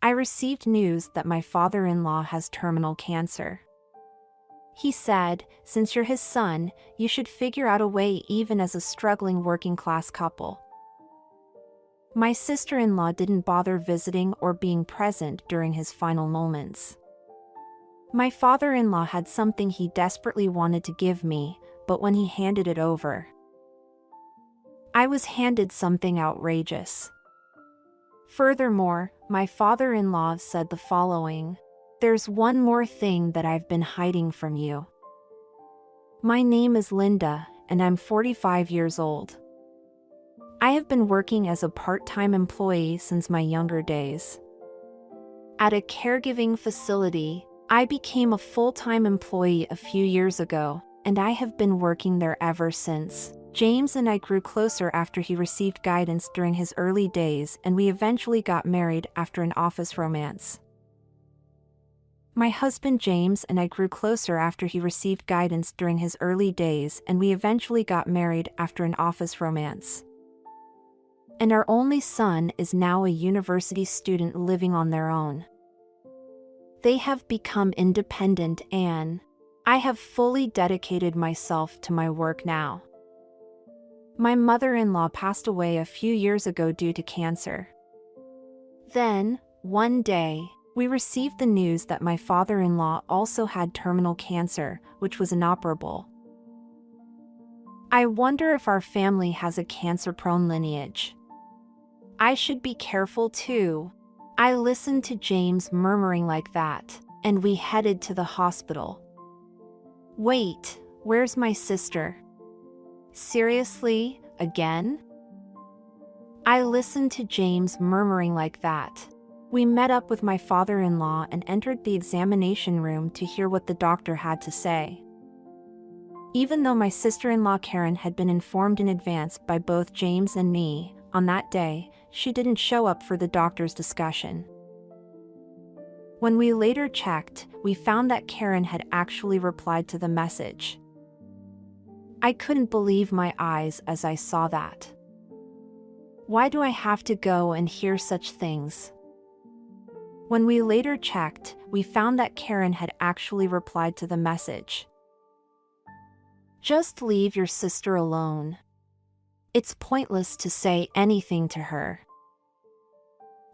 I received news that my father-in-law has terminal cancer. He said, since you're his son, you should figure out a way even as a struggling working-class couple. My sister-in-law didn't bother visiting or being present during his final moments. My father-in-law had something he desperately wanted to give me, but when he handed it over, I was handed something outrageous. Furthermore, my father-in-law said the following: "There's one more thing that I've been hiding from you. My name is Linda, and I'm 45 years old. I have been working as a part-time employee since my younger days. At a caregiving facility, I became a full-time employee a few years ago, and I have been working there ever since. James and I grew closer after he received guidance during his early days, and we eventually got married after an office romance. My husband James and I grew closer after he received guidance during his early days, and we eventually got married after an office romance. And our only son is now a university student living on their own. They have become independent and I have fully dedicated myself to my work now. My mother-in-law passed away a few years ago due to cancer. Then, one day, we received the news that my father-in-law also had terminal cancer, which was inoperable. I wonder if our family has a cancer-prone lineage. I should be careful too. I listened to James murmuring like that, and we headed to the hospital. Wait, where's my sister? Seriously, again? I listened to James murmuring like that. We met up with my father-in-law and entered the examination room to hear what the doctor had to say. Even though my sister-in-law Karen had been informed in advance by both James and me, on that day, she didn't show up for the doctor's discussion. When we later checked, we found that Karen had actually replied to the message. I couldn't believe my eyes as I saw that. Why do I have to go and hear such things? When we later checked, we found that Karen had actually replied to the message. Just leave your sister alone. It's pointless to say anything to her.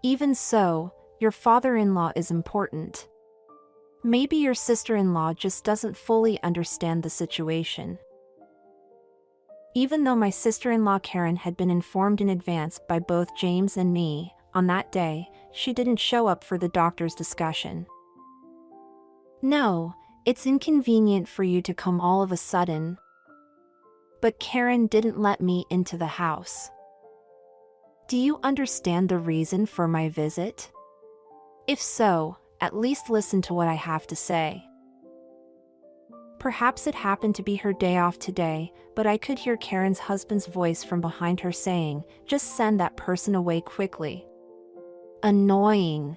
Even so, your father-in-law is important. Maybe your sister-in-law just doesn't fully understand the situation. Even though my sister-in-law Karen had been informed in advance by both James and me, on that day, she didn't show up for the doctor's discussion. No, it's inconvenient for you to come all of a sudden. But Karen didn't let me into the house. Do you understand the reason for my visit? If so, at least listen to what I have to say. Perhaps it happened to be her day off today, but I could hear Karen's husband's voice from behind her saying, "Just send that person away quickly." Annoying.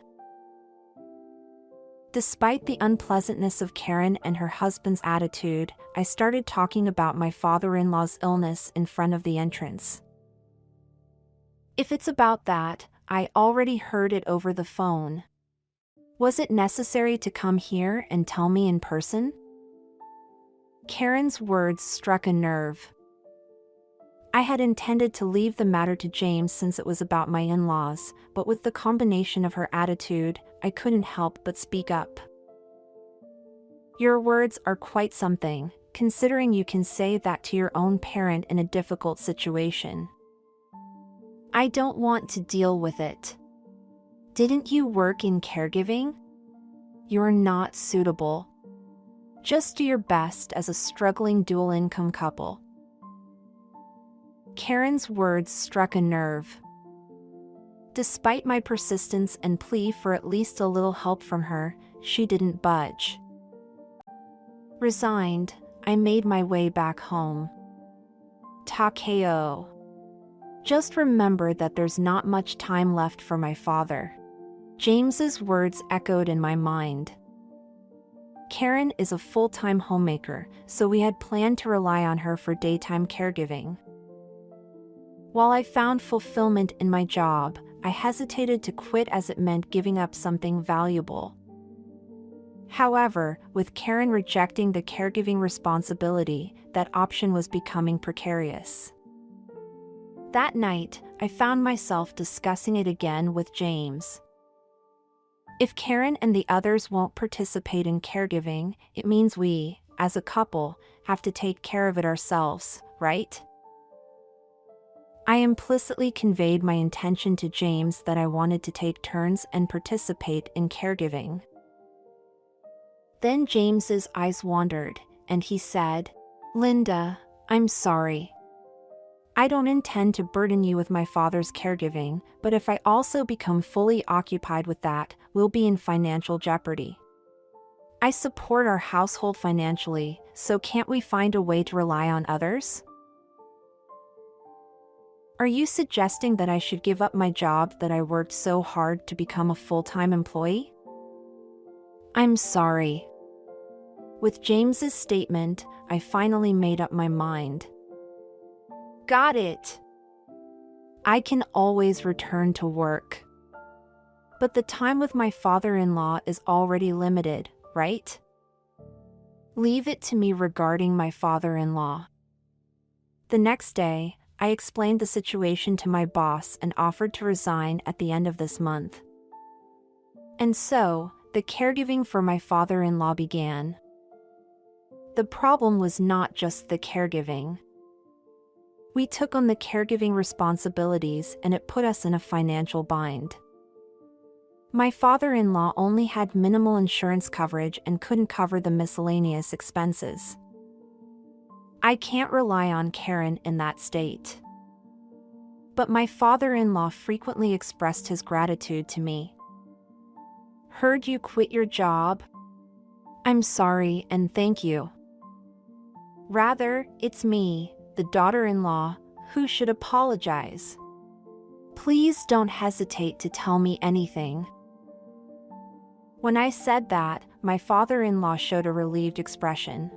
Despite the unpleasantness of Karen and her husband's attitude, I started talking about my father-in-law's illness in front of the entrance. If it's about that, I already heard it over the phone. Was it necessary to come here and tell me in person? Karen's words struck a nerve. I had intended to leave the matter to James since it was about my in-laws, but with the combination of her attitude, I couldn't help but speak up. Your words are quite something, considering you can say that to your own parent in a difficult situation. I don't want to deal with it. Didn't you work in caregiving? You're not suitable. Just do your best as a struggling dual-income couple. Karen's words struck a nerve. Despite my persistence and plea for at least a little help from her, she didn't budge. Resigned, I made my way back home. Takeo. Just remember that there's not much time left for my father. James's words echoed in my mind. Karen is a full-time homemaker, so we had planned to rely on her for daytime caregiving. While I found fulfillment in my job, I hesitated to quit as it meant giving up something valuable. However, with Karen rejecting the caregiving responsibility, that option was becoming precarious. That night, I found myself discussing it again with James. If Karen and the others won't participate in caregiving, it means we, as a couple, have to take care of it ourselves, right? I implicitly conveyed my intention to James that I wanted to take turns and participate in caregiving. Then James's eyes wandered, and he said, "Linda, I'm sorry. I don't intend to burden you with my father's caregiving, but if I also become fully occupied with that, we'll be in financial jeopardy. I support our household financially, so can't we find a way to rely on others?" Are you suggesting that I should give up my job that I worked so hard to become a full-time employee? I'm sorry. With James's statement, I finally made up my mind. Got it. I can always return to work. But the time with my father-in-law is already limited, right? Leave it to me regarding my father-in-law. The next day, I explained the situation to my boss and offered to resign at the end of this month. And so, the caregiving for my father-in-law began. The problem was not just the caregiving. We took on the caregiving responsibilities and it put us in a financial bind. My father-in-law only had minimal insurance coverage and couldn't cover the miscellaneous expenses. I can't rely on Karen in that state. But my father-in-law frequently expressed his gratitude to me. Heard you quit your job? I'm sorry and thank you. Rather, it's me, the daughter-in-law, who should apologize. Please don't hesitate to tell me anything. When I said that, my father-in-law showed a relieved expression.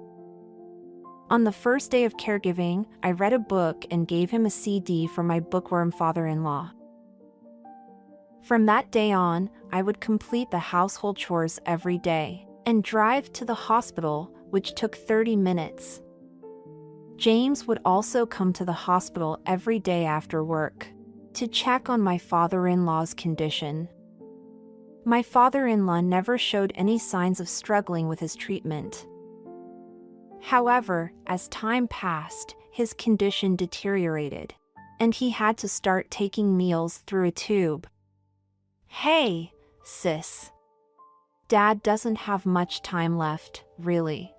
On the first day of caregiving, I read a book and gave him a CD for my bookworm father-in-law. From that day on, I would complete the household chores every day and drive to the hospital, which took 30 minutes. James would also come to the hospital every day after work to check on my father-in-law's condition. My father-in-law never showed any signs of struggling with his treatment. However, as time passed, his condition deteriorated, and he had to start taking meals through a tube. Hey, sis. Dad doesn't have much time left, really.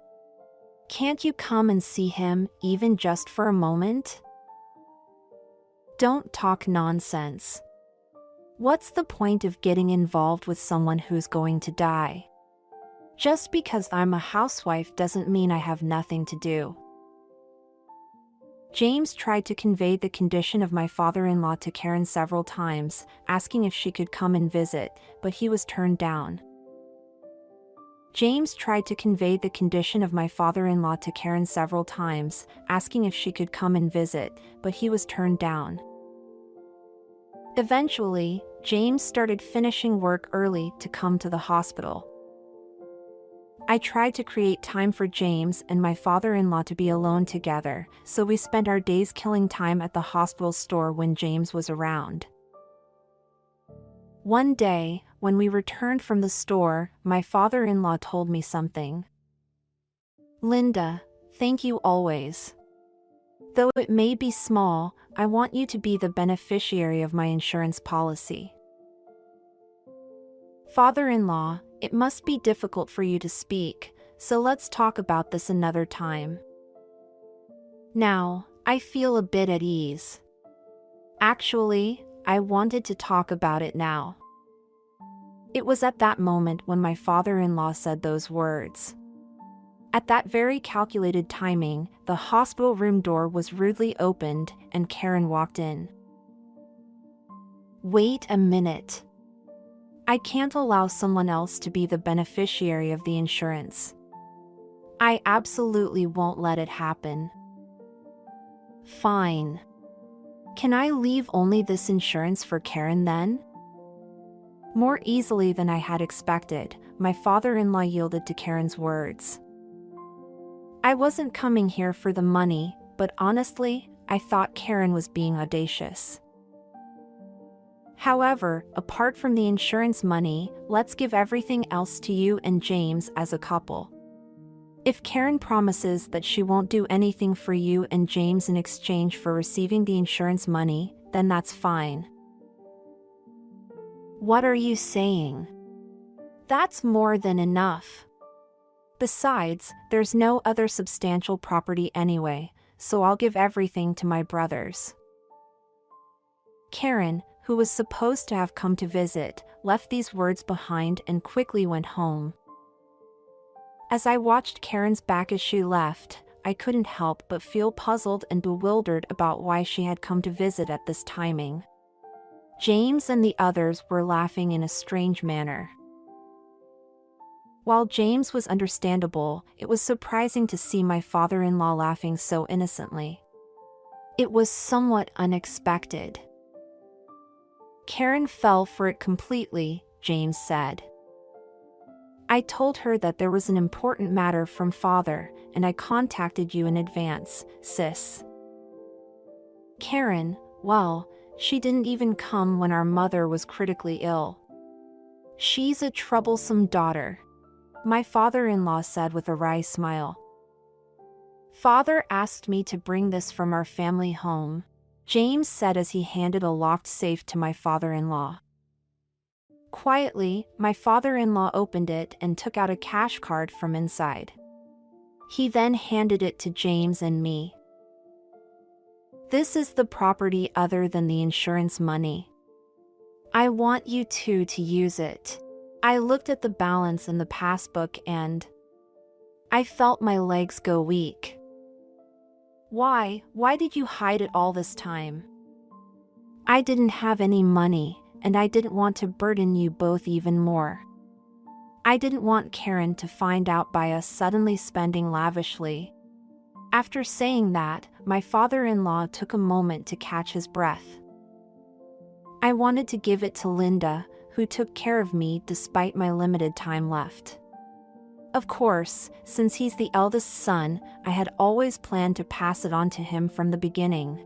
Can't you come and see him, even just for a moment? Don't talk nonsense. What's the point of getting involved with someone who's going to die? Just because I'm a housewife doesn't mean I have nothing to do. James tried to convey the condition of my father-in-law to Karen several times, asking if she could come and visit, but he was turned down. James tried to convey the condition of my father-in-law to Karen several times, asking if she could come and visit, but he was turned down. Eventually, James started finishing work early to come to the hospital. I tried to create time for James and my father-in-law to be alone together, so we spent our days killing time at the hospital store when James was around. One day, when we returned from the store, my father-in-law told me something. Linda, thank you always. Though it may be small, I want you to be the beneficiary of my insurance policy. Father-in-law, it must be difficult for you to speak, so let's talk about this another time. Now, I feel a bit at ease. Actually, I wanted to talk about it now. It was at that moment when my father-in-law said those words. At that very calculated timing, the hospital room door was rudely opened and Karen walked in. Wait a minute. I can't allow someone else to be the beneficiary of the insurance. I absolutely won't let it happen. Fine. Can I leave only this insurance for Karen then? More easily than I had expected, my father-in-law yielded to Karen's words. I wasn't coming here for the money, but honestly, I thought Karen was being audacious. However, apart from the insurance money, let's give everything else to you and James as a couple. If Karen promises that she won't do anything for you and James in exchange for receiving the insurance money, then that's fine. What are you saying? That's more than enough. Besides, there's no other substantial property anyway, so I'll give everything to my brothers. Karen, who was supposed to have come to visit, left these words behind and quickly went home. As I watched Karen's back as she left, I couldn't help but feel puzzled and bewildered about why she had come to visit at this timing. James and the others were laughing in a strange manner. While James was understandable, it was surprising to see my father-in-law laughing so innocently. It was somewhat unexpected. Karen fell for it completely, James said. I told her that there was an important matter from father, and I contacted you in advance, sis. Karen, well, she didn't even come when our mother was critically ill. She's a troublesome daughter, my father-in-law said with a wry smile. Father asked me to bring this from our family home, James said as he handed a locked safe to my father-in-law. Quietly, my father-in-law opened it and took out a cash card from inside. He then handed it to James and me. This is the property other than the insurance money. I want you two to use it. I looked at the balance in the passbook and I felt my legs go weak. Why did you hide it all this time? I didn't have any money, and I didn't want to burden you both even more. I didn't want Karen to find out by us suddenly spending lavishly. After saying that, my father-in-law took a moment to catch his breath. I wanted to give it to Linda, who took care of me despite my limited time left. Of course, since he's the eldest son, I had always planned to pass it on to him from the beginning.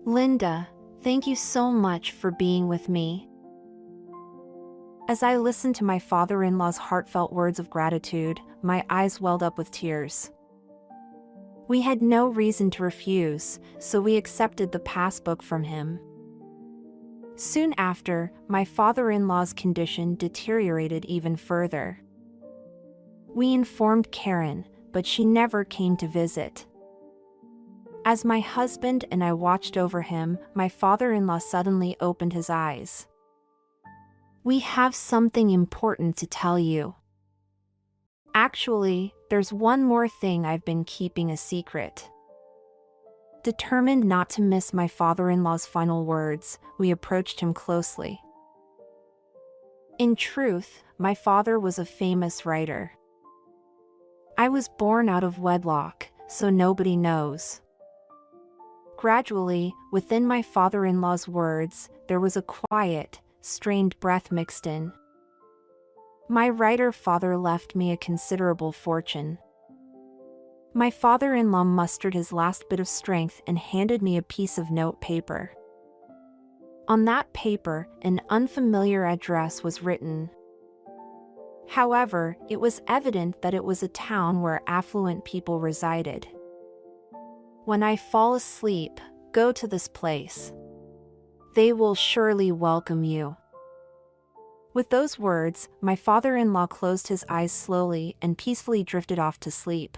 Linda, thank you so much for being with me. As I listened to my father-in-law's heartfelt words of gratitude, my eyes welled up with tears. We had no reason to refuse, so we accepted the passbook from him. Soon after, my father-in-law's condition deteriorated even further. We informed Karen, but she never came to visit. As my husband and I watched over him, my father-in-law suddenly opened his eyes. We have something important to tell you. Actually, there's one more thing I've been keeping a secret. Determined not to miss my father-in-law's final words, we approached him closely. In truth, my father was a famous writer. I was born out of wedlock, so nobody knows. Gradually, within my father-in-law's words, there was a quiet, strained breath mixed in. My writer father left me a considerable fortune. My father-in-law mustered his last bit of strength and handed me a piece of note paper. On that paper, an unfamiliar address was written. However, it was evident that it was a town where affluent people resided. When I fall asleep, go to this place. They will surely welcome you. With those words, my father-in-law closed his eyes slowly and peacefully drifted off to sleep.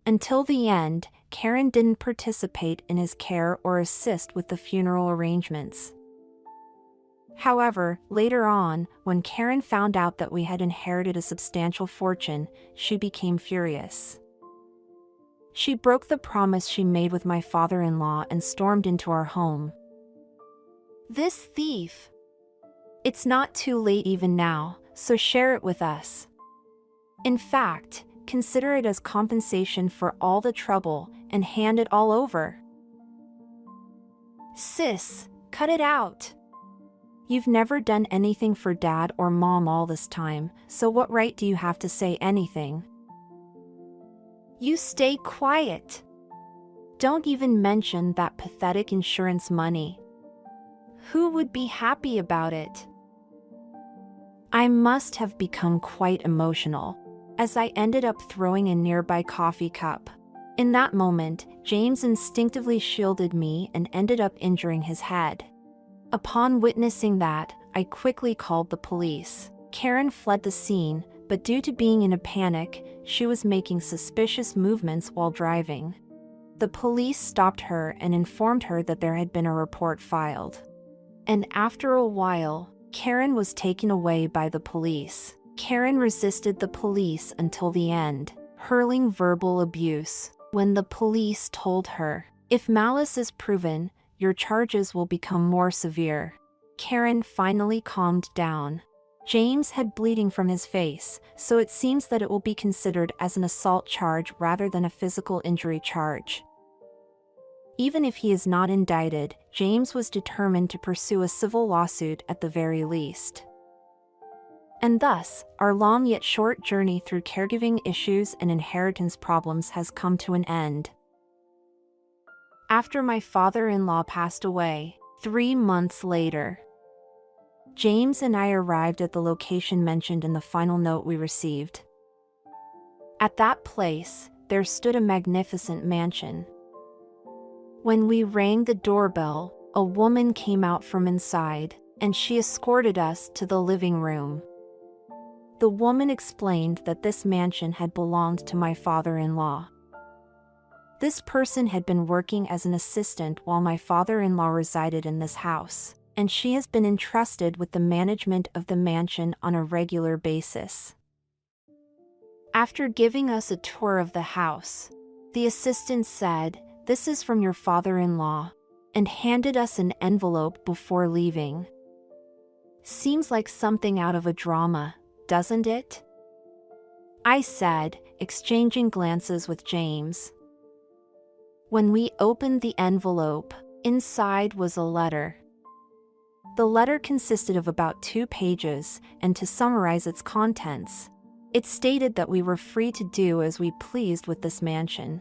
Until the end, Karen didn't participate in his care or assist with the funeral arrangements. However, later on, when Karen found out that we had inherited a substantial fortune, she became furious. She broke the promise she made with my father-in-law and stormed into our home. This thief! It's not too late even now, so share it with us. In fact, consider it as compensation for all the trouble and hand it all over. Sis, cut it out. You've never done anything for Dad or Mom all this time, so what right do you have to say anything? You stay quiet. Don't even mention that pathetic insurance money. Who would be happy about it? I must have become quite emotional, as I ended up throwing a nearby coffee cup. In that moment, James instinctively shielded me and ended up injuring his head. Upon witnessing that, I quickly called the police. Karen fled the scene, but due to being in a panic, she was making suspicious movements while driving. The police stopped her and informed her that there had been a report filed. And after a while, Karen was taken away by the police. Karen resisted the police until the end, hurling verbal abuse. When the police told her, "If malice is proven, your charges will become more severe," Karen finally calmed down. James had bleeding from his face, so it seems that it will be considered as an assault charge rather than a physical injury charge. Even if he is not indicted, James was determined to pursue a civil lawsuit at the very least. And thus, our long yet short journey through caregiving issues and inheritance problems has come to an end. After my father-in-law passed away, 3 months later, James and I arrived at the location mentioned in the final note we received. At that place, there stood a magnificent mansion. When we rang the doorbell, a woman came out from inside, and she escorted us to the living room. The woman explained that this mansion had belonged to my father-in-law. This person had been working as an assistant while my father-in-law resided in this house, and she has been entrusted with the management of the mansion on a regular basis. After giving us a tour of the house, the assistant said, "This is from your father-in-law," and handed us an envelope before leaving. Seems like something out of a drama, doesn't it? I said, exchanging glances with James. When we opened the envelope, inside was a letter. The letter consisted of about 2 pages, and to summarize its contents, it stated that we were free to do as we pleased with this mansion.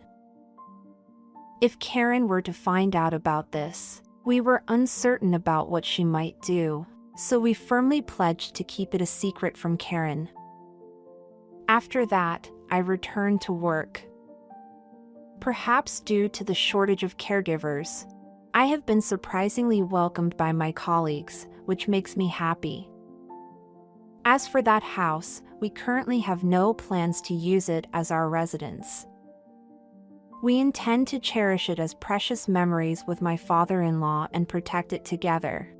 If Karen were to find out about this, we were uncertain about what she might do, so we firmly pledged to keep it a secret from Karen. After that, I returned to work. Perhaps due to the shortage of caregivers, I have been surprisingly welcomed by my colleagues, which makes me happy. As for that house, we currently have no plans to use it as our residence. We intend to cherish it as precious memories with my father-in-law and protect it together.